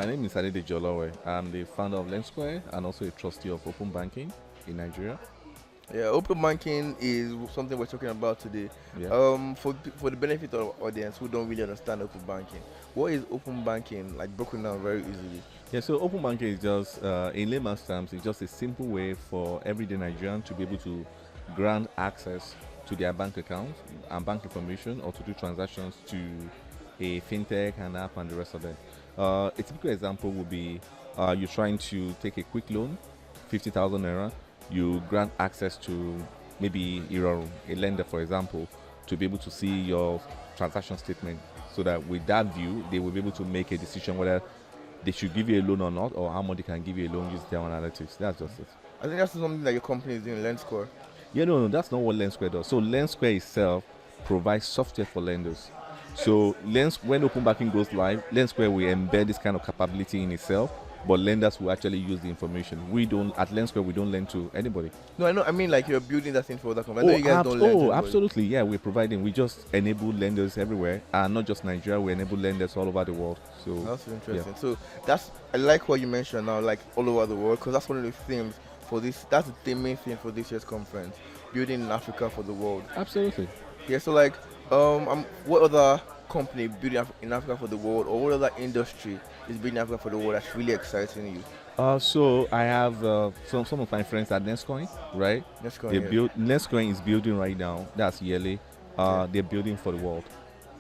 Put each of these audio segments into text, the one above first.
My name is Adedeji Olowe. I'm the founder of Lendsqr and also a trustee of Open Banking in Nigeria. Yeah, open banking is something we're talking about today. Yeah. For the benefit of our audience who don't really understand open banking, what is open banking like broken down very easily? Yeah, so Open Banking is just, in layman's terms, it's just a simple way for everyday Nigerian to be able to grant access to their bank account and bank information or to do transactions to a fintech, an app, and the rest of it. A typical example would be you're trying to take a quick loan, 50,000 naira. You grant access to maybe a lender, for example, to be able to see your transaction statement so that with that view, they will be able to make a decision whether they should give you a loan or not, or how much they can give you a loan using their own analytics. That's just it. I think that's something that your company is doing, Lendsqr. Yeah, no, that's not what Lendsqr does. So Lendsqr itself provides software for lenders. So when open banking goes live, Lendsqr will embed this kind of capability in itself, but lenders will actually use the information. We don't at Lendsqr we don't lend to anybody. No, I know. I mean, like you're building that thing for other companies. I know you guys don't lend to anybody. Absolutely. Yeah, we're providing. We just enable lenders everywhere, and not just Nigeria. We enable lenders all over the world. So That's interesting. Yeah. So I like what you mentioned now, like all over the world, because that's one of the themes for this. That's the main thing for this year's conference, building in Africa for the world. Absolutely. Yeah. So like, what other company building in Africa for the world, or what other industry is building Africa for the world that's really exciting you? So I have some of my friends at Lendsqr, right? Lendsqr is building right now. That's yearly. They're building for the world,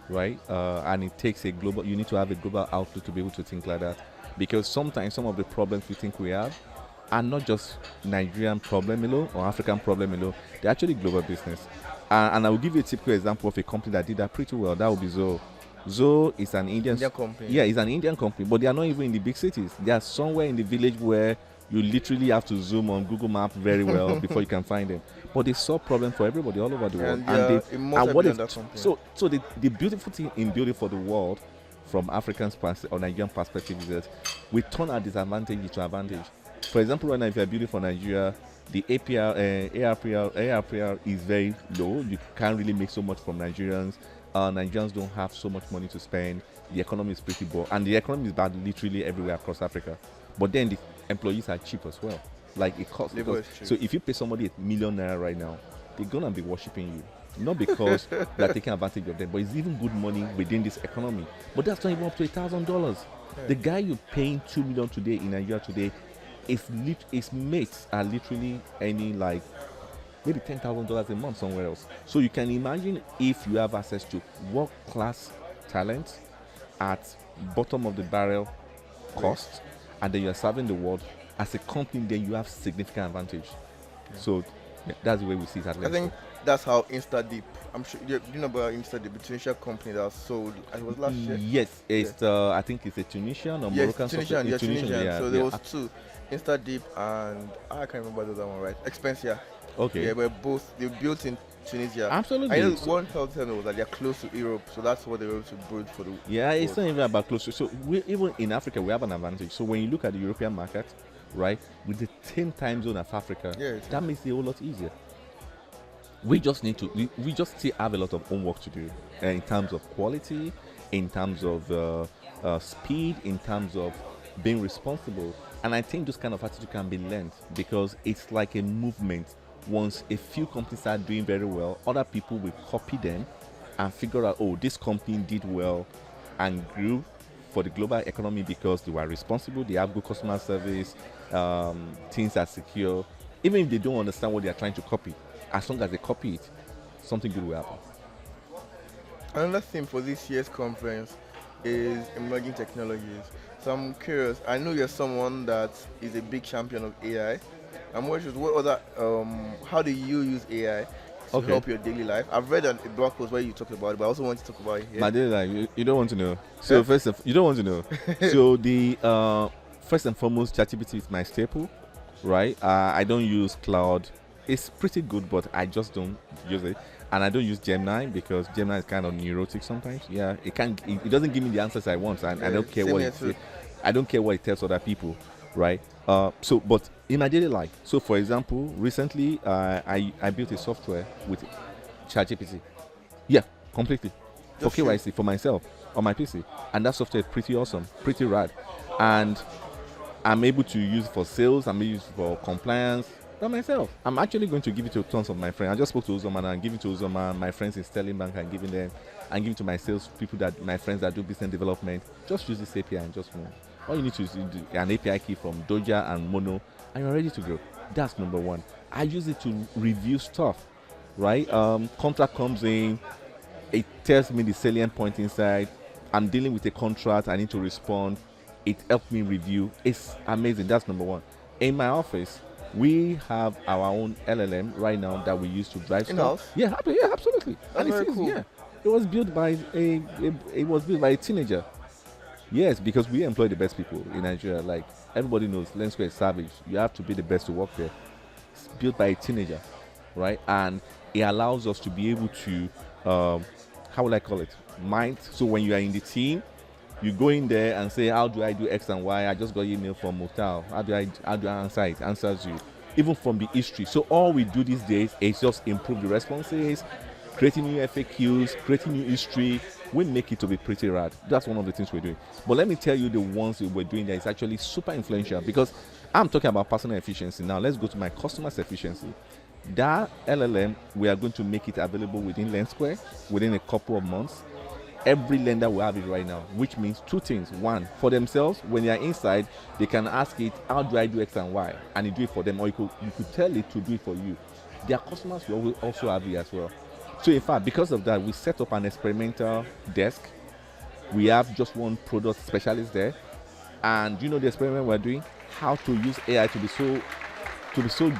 right? And it takes you need to have a global outlook to be able to think like that, because sometimes some of the problems we think we have are not just Nigerian problem alone or African problem alone. They're actually global business. And I will give you a typical example of a company that did that pretty well. That would be Zoho. Zoho is an Indian company. Yeah, it's an Indian company, but they are not even in the big cities. They are somewhere in the village where you literally have to zoom on Google Maps very well before you can find them. But they solve problems for everybody all over the world. So the beautiful thing in building for the world from Africans or Nigerian perspective is that we turn our disadvantage into advantage. For example, right now, if you're building for Nigeria, the ARPR is very low. You can't really make so much from Nigerians. Nigerians don't have so much money to spend. The economy is pretty poor, and the economy is bad literally everywhere across Africa. But then the employees are cheap as well. Like it costs. So if you pay somebody £1 million right now, they're gonna be worshiping you. Not because they're taking advantage of them, but it's even good money within this economy. But that's not even up to $1,000. Yeah. The guy you're paying $2 million today in Nigeria today, his mates are literally earning like maybe $10,000 a month somewhere else. So you can imagine if you have access to world-class talent at bottom of the barrel cost, and then you are serving the world as a company, then you have significant advantage. Yeah. So that's the way we see it at Lendsqr. I think that's how InstaDeep. I'm sure you know about InstaDeep, the Tunisian company that sold. It was last year. Yes, it's I think it's a Tunisian or Moroccan. Tunisian. Yeah, so there was two, InstaDeep and I can't remember the other one, right? Expensia. Okay. Yeah, but they built in Tunisia. Absolutely. I know one health center was that they're close to Europe, so that's what they were able to build for the. Yeah, it's not even about close to. So even in Africa, we have an advantage. So when you look at the European market, right, with the same time zone as Africa, that makes it a whole lot easier. We just need to. We just still have a lot of homework to do in terms of quality, in terms of speed, in terms of being responsible. And I think this kind of attitude can be learned because it's like a movement. Once a few companies start doing very well, other people will copy them and figure out, oh, this company did well and grew for the global economy because they were responsible, they have good customer service, things are secure. Even if they don't understand what they are trying to copy, as long as they copy it, something good will happen. Another theme for this year's conference is emerging technologies. So I'm curious, I know you're someone that is a big champion of AI. I'm wondering what other, how do you use AI to help your daily life? I've read a blog post where you talked about it, but I also want to talk about it here. My daily life, you don't want to know. So you don't want to know. So the first and foremost, ChatGPT is my staple, right? I don't use cloud. It's pretty good, but I just don't use it. And I don't use Gemini because Gemini is kind of neurotic sometimes. Yeah, it doesn't give me the answers I want, and I don't care what I don't care what it tells other people, right? But in my daily life, so for example, recently I built a software with ChatGPT. Yeah, completely for KYC for myself on my PC, and that software is pretty awesome, pretty rad. and I'm able to use it for sales. I'm able to use it for compliance. Not myself. I'm actually going to give it to tons of my friends. I just spoke to Uzoma and I'm giving to Uzoma, my friends in Sterling Bank, I'm giving them, and giving to my sales people, that my friends that do business development. Just use this API and just move. All you need to is an API key from Doja and Mono, and you're ready to go. That's number one. I use it to review stuff, right? Contract comes in, it tells me the salient point inside. I'm dealing with a contract, I need to respond. It helped me review. It's amazing. That's number one. In my office, we have our own LLM right now that we use to drive stuff. Yeah, absolutely. That's and very cool. Yeah, it was built by a teenager. Yes, because we employ the best people in Nigeria. Like everybody knows, Lendsqr is savage. You have to be the best to work there. It's built by a teenager, right? And it allows us to be able to, how will I call it? Mind. So when you are in the team, you go in there and say, how do I do X and Y? I just got email from Motel. How do I answer it? Answers you. Even from the history. So all we do these days is just improve the responses, creating new FAQs, creating new history. We make it to be pretty rad. That's one of the things we're doing. But let me tell you the ones that we're doing that is actually super influential, because I'm talking about personal efficiency. Now let's go to my customer's efficiency. That LLM, we are going to make it available within Lendsqr within a couple of months. Every lender will have it right now, which means two things. One, for themselves, when they are inside, they can ask it, how do I do X and Y? And it do it for them, or you could tell it to do it for you. Their customers will also have it as well. So in fact, because of that, we set up an experimental desk. We have just one product specialist there. And you know the experiment we're doing? How to use AI to be so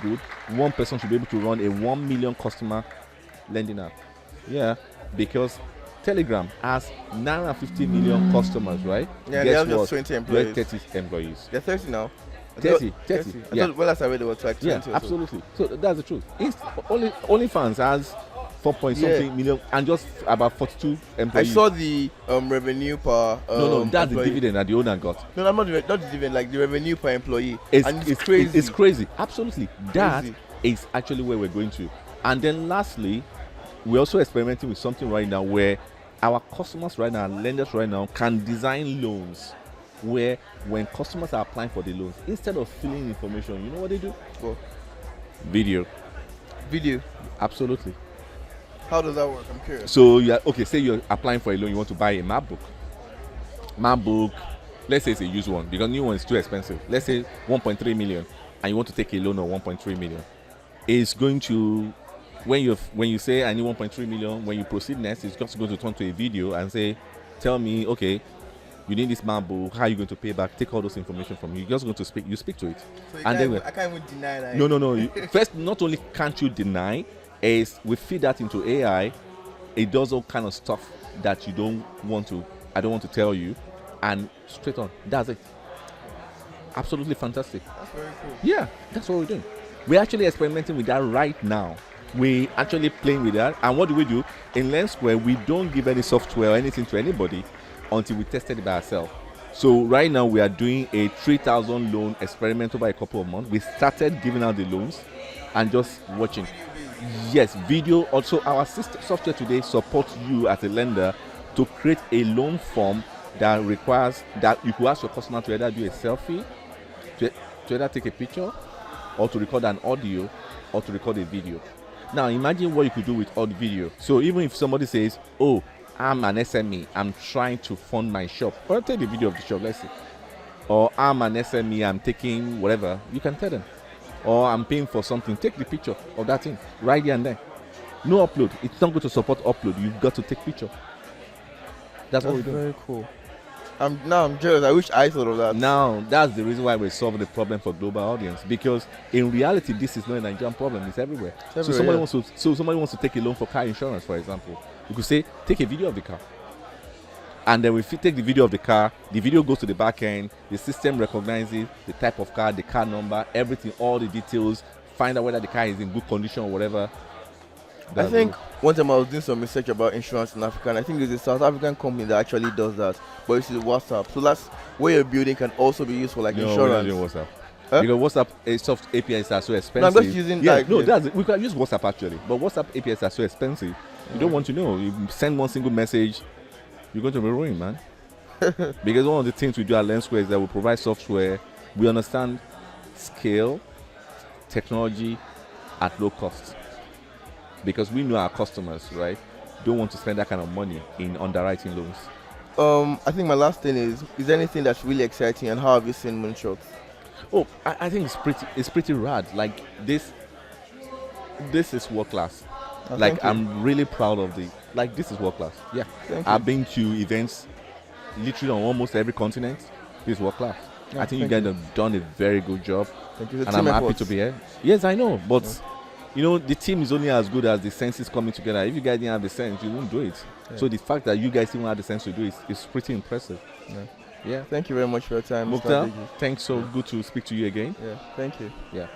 good. One person should be able to run a 1 million customer lending app. Yeah, because Telegram has 950 million customers, right? Yeah, they have just 20 employees. 30 employees. They're 30 now. 30. Yeah. Well, last I read it was like 20. Yeah, absolutely. So that's the truth. OnlyFans has 4 million and just about 42 employees. I saw the revenue per no, that's employee. the dividend that the owner got. No, not the dividend, like the revenue per employee. It's crazy. It's crazy. Absolutely. That is actually where we're going to. And then lastly, we're also experimenting with something right now where our customers right now, lenders right now, can design loans where when customers are applying for the loans, instead of filling information, you know what they do? What? Video. Absolutely. How does that work? I'm curious. So say you're applying for a loan, you want to buy a MacBook. Let's say it's a used one, because new one is too expensive. Let's say 1.3 million, and you want to take a loan of 1.3 million. It's going to, when you say I need 1.3 million, when you proceed next, it's just going to turn to a video and say, tell me, okay, you need this MacBook, how are you going to pay back? Take all those information from you. You're just going to speak to it. So I can't even deny that. No. First, not only can't you deny, is we feed that into AI, it does all kind of stuff that I don't want to tell you, and straight on, that's it. Absolutely fantastic. That's very cool. Yeah, that's what we're doing. We're actually experimenting with that right now. We actually playing with that, and what do? In Lendsqr, we don't give any software or anything to anybody until we tested it by ourselves. So right now we are doing a 3,000 loan experiment over a couple of months. We started giving out the loans and just watching. Yes, video. Also, our software today supports you as a lender to create a loan form that requires that you could ask your customer to either do a selfie, to either take a picture, or to record an audio, or to record a video. Now imagine what you could do with audio video. So even if somebody says, oh, I'm an SME, I'm trying to fund my shop, or take the video of the shop, let's say, or I'm an SME, I'm taking whatever, you can tell them, or I'm paying for something, take the picture of that thing right there and there. No upload. It's not going to support upload. You've got to take picture. That's what we do. Very cool. I'm jealous. I wish I thought of that. Now that's the reason why we're solving the problem for global audience, because in reality this is not a Nigerian problem. It's everywhere. So somebody wants to take a loan for car insurance, for example. You could say take a video of the car, and then if you take the video of the car, the video goes to the back end. The system recognizes the type of car, the car number, everything, all the details. Find out whether the car is in good condition or whatever. I think one time I was doing some research about insurance in Africa, and I think it's a South African company that actually does that. But it's WhatsApp. So that's where you're building can also be used for like insurance. We're not doing WhatsApp. Because WhatsApp soft APIs are so expensive. No, I'm just using we can use WhatsApp actually, but WhatsApp APIs are so expensive. You don't want to know. You send one single message, you're going to be ruined, man. Because one of the things we do at Lendsqr is that we provide software. We understand scale, technology at low cost. Because we know our customers, right, don't want to spend that kind of money in underwriting loans. I think my last thing is there anything that's really exciting, and how have you seen Moonshot? Oh, I think it's pretty rad. Like this is world class. Like Thank you. I'm really proud of this is world class. Yeah. Thank I've you. been to events literally on almost every continent. This is world class. Yeah, I think you thank guys have done a very good job. Thank you. It's a And I'm team happy effort. to be here. Yes, I know, but the team is only as good as the senses coming together. If you guys didn't have the sense, you wouldn't do it. Yeah. So the fact that you guys even have the sense to do it is pretty impressive. Yeah. Yeah. Thank you very much for your time, Mr. Mukhtar, Adedeji. thanks. So good to speak to you again. Yeah. Thank you. Yeah.